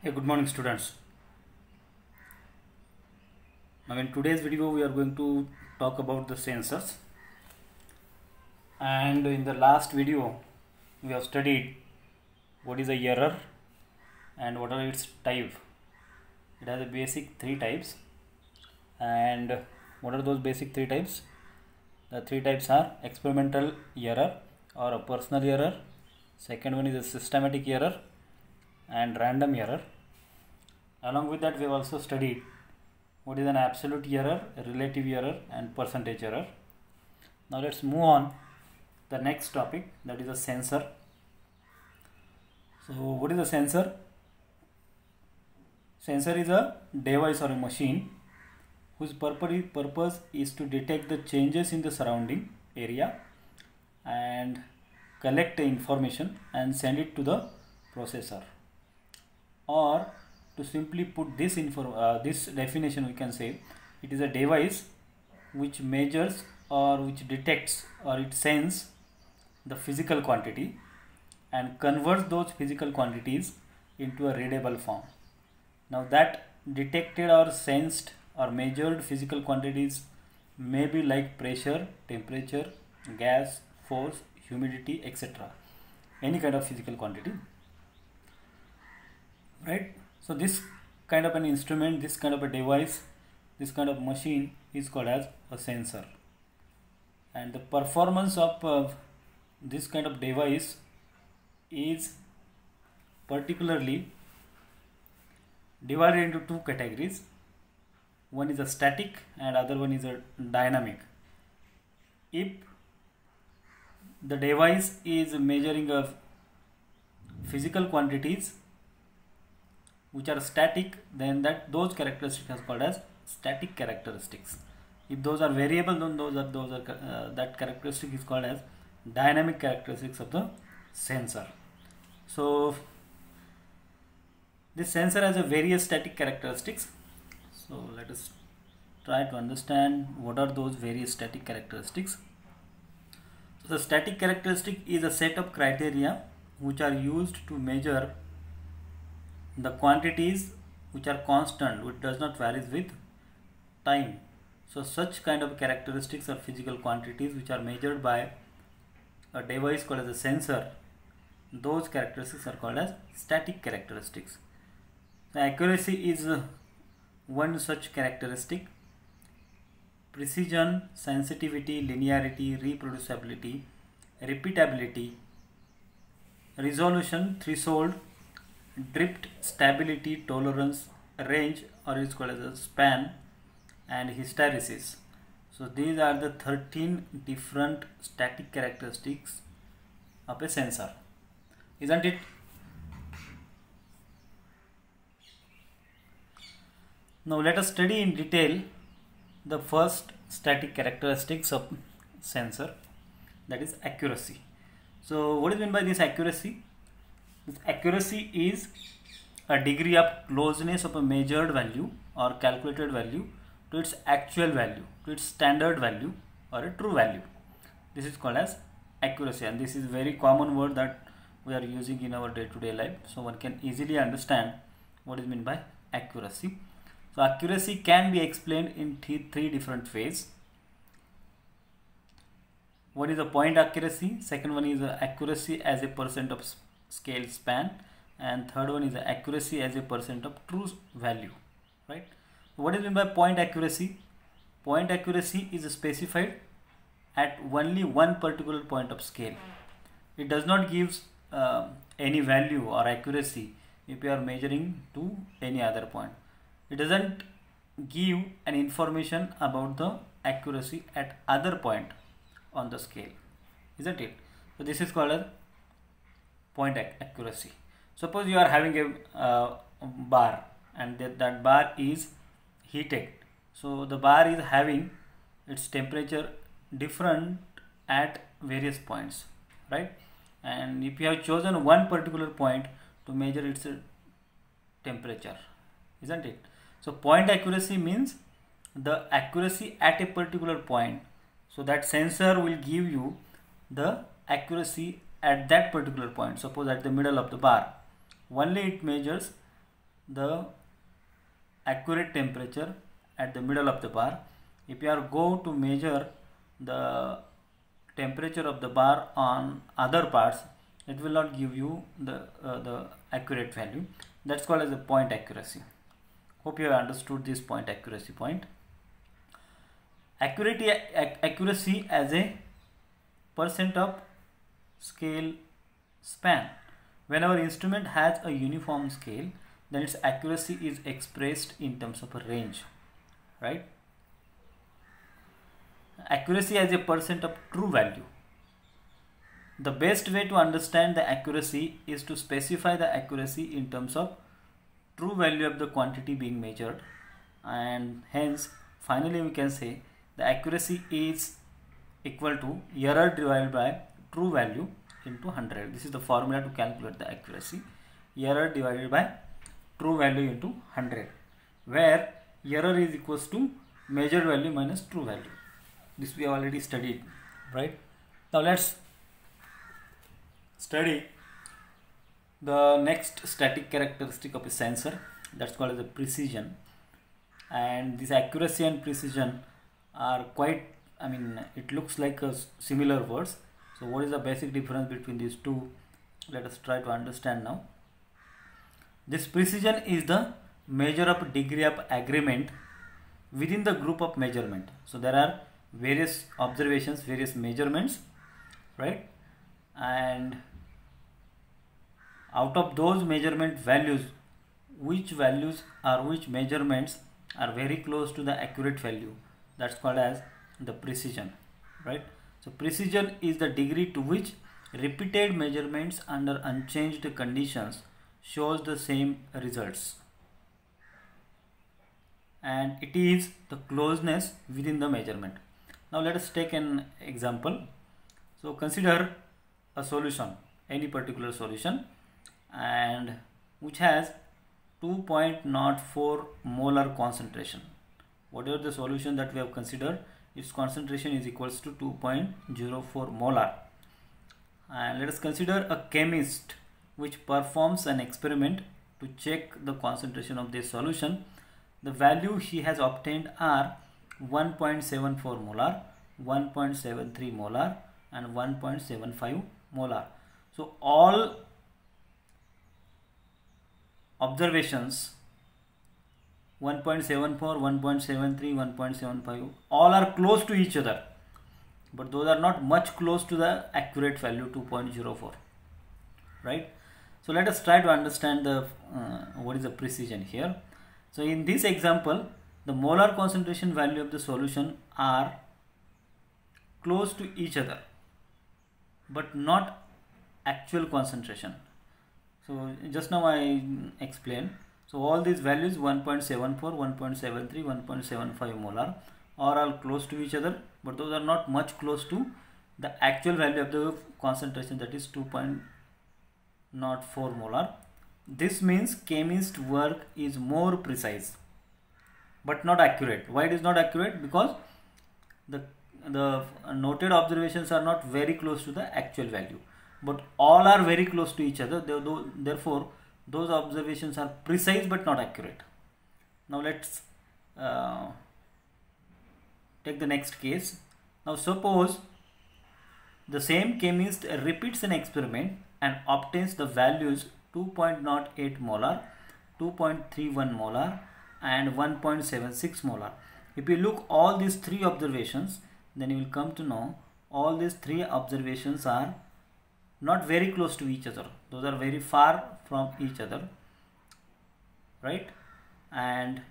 Hey, good morning students. Now in today's video we are going to talk about the sensors, and in the last video we have studied what is a error and what are its type. It has a basic three types, and what are those basic three types? The three types are experimental error or a personal error, second one is a systematic error, and random error. Along with that we have also studied what is an absolute error, relative error, and percentage error. Now let's move on the next topic, that is a sensor. So what is a sensor? Sensor is a device or a machine whose purpose is to detect the changes in the surrounding area and collect the information and send it to the processor. Or to simply put this definition, we can say it is a device which measures or which detects or it sends the physical quantity and converts those physical quantities into a readable form. Now that detected or sensed or measured physical quantities may be like pressure, temperature, gas, force, humidity, etc. Any kind of physical quantity, right? So this kind of an instrument, this kind of a device, this kind of machine is called as a sensor. And the performance of this kind of device is particularly divided into two categories. One is a static and other one is a dynamic. If the device is measuring of physical quantities which are static, then those characteristics are called as static characteristics. If those are variable, then that characteristic is called as dynamic characteristics of the sensor. So this sensor has a various static characteristics. So let us try to understand what are those various static characteristics. So the static characteristic is a set of criteria which are used to measure the quantities which are constant, which does not vary with time. So such kind of characteristics are physical quantities which are measured by a device called as a sensor. Those characteristics are called as static characteristics. The accuracy is one such characteristic. Precision, sensitivity, linearity, reproducibility, repeatability, resolution, threshold, drift, stability, tolerance, range, or is called as a span, and hysteresis. So these are the 13 different static characteristics of a sensor, isn't it? Now let us study in detail the first static characteristics of sensor, that is accuracy. So what is meant by this accuracy? This accuracy is a degree of closeness of a measured value or calculated value to its actual value, to its standard value or a true value. This is called as accuracy, and this is very common word that we are using in our day-to-day life, so one can easily understand what is meant by accuracy. So accuracy can be explained in three different ways. One is a point accuracy, second one is accuracy as a percent of scale span, and third one is accuracy as a percent of true value, right? What is meant by point accuracy? Point accuracy is specified at only one particular point of scale. It does not give any value or accuracy if you are measuring to any other point. It doesn't give an information about the accuracy at other point on the scale, isn't it? So this is called as point accuracy. Suppose you are having a bar and that bar is heated. So the bar is having its temperature different at various points, right? And if you have chosen one particular point to measure its temperature, isn't it? So point accuracy means the accuracy at a particular point. So that sensor will give you the accuracy at that particular point. Suppose at the middle of the bar, only it measures the accurate temperature at the middle of the bar. If you are go to measure the temperature of the bar on other parts, it will not give you the accurate value. That's called as a point accuracy. Hope you have understood this point accuracy point. Accuracy as a percent of scale span. When our instrument has a uniform scale, then its accuracy is expressed in terms of a range, right? Accuracy as a percent of true value. The best way to understand the accuracy is to specify the accuracy in terms of true value of the quantity being measured, and hence finally we can say the accuracy is equal to error divided by true value into 100. This is the formula to calculate the accuracy. Error divided by true value into 100, where error is equals to measured value minus true value. This we have already studied, right? Now let's study the next static characteristic of a sensor, that's called as the precision. And this accuracy and precision are quite, it looks like a similar words. So what is the basic difference between these two? Let us try to understand now. This precision is the measure of degree of agreement within the group of measurement. So there are various observations, various measurements, right? And out of those measurement values, which values or which measurements are very close to the accurate value, that's called as the precision, right? So precision is the degree to which repeated measurements under unchanged conditions shows the same results, and it is the closeness within the measurement. Now let us take an example. So consider a solution, any particular solution, and which has 2.04 molar concentration. Whatever the solution that we have considered, its concentration is equals to 2.04 molar. And let us consider a chemist which performs an experiment to check the concentration of this solution. The value he has obtained are 1.74 molar, 1.73 molar and 1.75 molar. So all observations 1.74, 1.73, 1.75 all are close to each other, but those are not much close to the accurate value 2.04, right? So let us try to understand the what is the precision here. So in this example, the molar concentration value of the solution are close to each other but not actual concentration. So just now I explained. So all these values 1.74, 1.73, 1.75 molar are all close to each other, but those are not much close to the actual value of the concentration, that is 2.04 molar. This means chemist's work is more precise but not accurate. Why it is not accurate? Because the noted observations are not very close to the actual value, but all are very close to each other. Therefore those observations are precise but not accurate. Now let's take the next case. Now suppose the same chemist repeats an experiment and obtains the values 2.08 molar, 2.31 molar and 1.76 molar. If you look all these three observations, then you will come to know all these three observations are not very close to each other. Those are very far from each other, right? And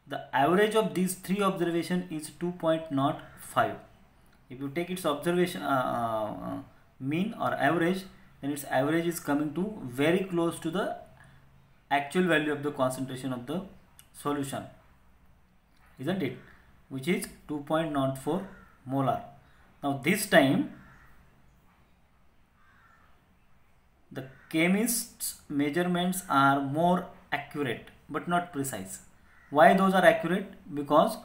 the average of these three observations is 2.05. If you take its observation mean or average, then its average is coming to very close to the actual value of the concentration of the solution, isn't it? Which is 2.04 molar. Now this time the chemist's measurements are more accurate but not precise. Why those are accurate? Because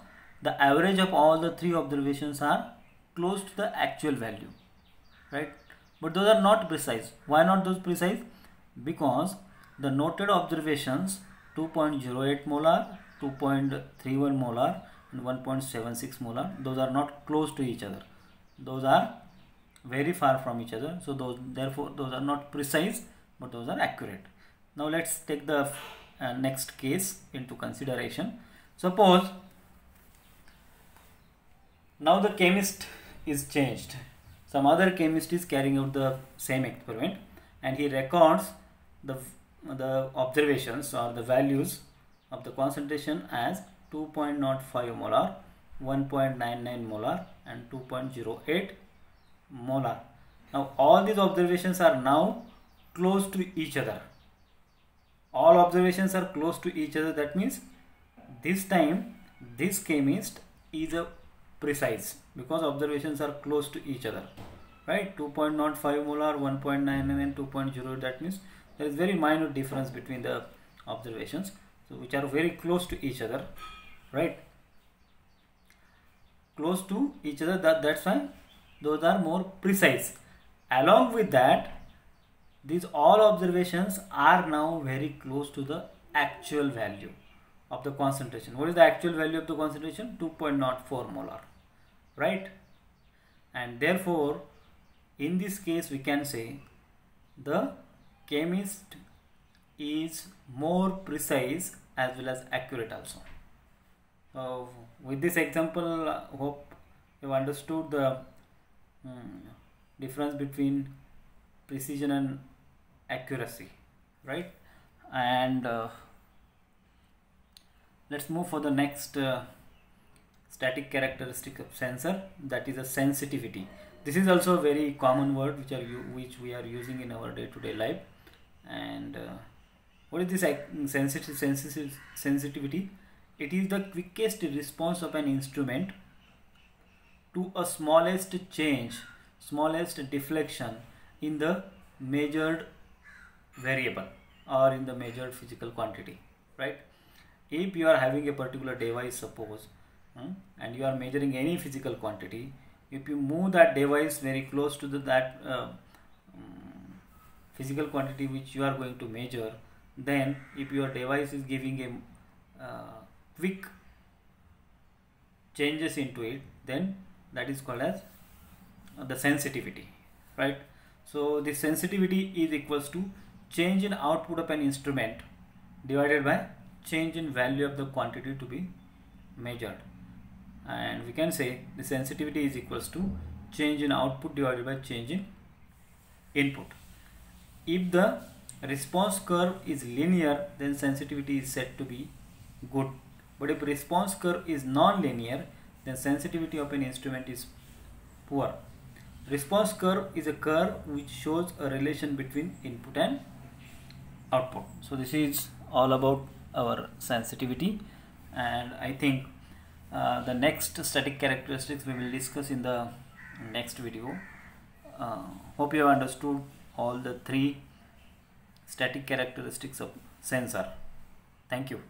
the average of all the three observations are close to the actual value, right? But those are not precise. Why not those precise? Because the noted observations 2.08 molar, 2.31 molar and 1.76 molar, those are not close to each other. Those are very far from each other. So therefore those are not precise, but those are accurate. Now let's take the next case into consideration. Suppose now the chemist is changed. Some other chemist is carrying out the same experiment and he records the observations or the values of the concentration as 2.05 molar, 1.99 molar and 2.08 molar. Now all these observations are now close to each other. All observations are close to each other. That means this time this chemist is a precise because observations are close to each other, right? 2.05 molar, 1.99 and 2.0. That means there is very minor difference between the observations, so which are very close to each other, right? Close to each other. That's why those are more precise. Along with that, these all observations are now very close to the actual value of the concentration. What is the actual value of the concentration? 2.04 molar, right? And therefore in this case we can say the chemist is more precise as well as accurate also. So with this example, hope you understood the difference between precision and accuracy, right? And let's move for the next static characteristic of sensor, that is a sensitivity. This is also a very common word which we are using in our day-to-day life. And what is this sensitivity? It is the quickest response of an instrument to a smallest change, smallest deflection in the measured variable or in the measured physical quantity, right? If you are having a particular device, suppose, and you are measuring any physical quantity, if you move that device very close to that physical quantity which you are going to measure, then if your device is giving a quick changes into it, then that is called as the sensitivity, right? So the sensitivity is equals to change in output of an instrument divided by change in value of the quantity to be measured. And we can say the sensitivity is equals to change in output divided by change in input. If the response curve is linear, then sensitivity is said to be good. But if response curve is non-linear, then sensitivity of an instrument is poor. Response curve is a curve which shows a relation between input and output. So this is all about our sensitivity, and I think the next static characteristics we will discuss in the next video. Hope you have understood all the three static characteristics of sensor. Thank you.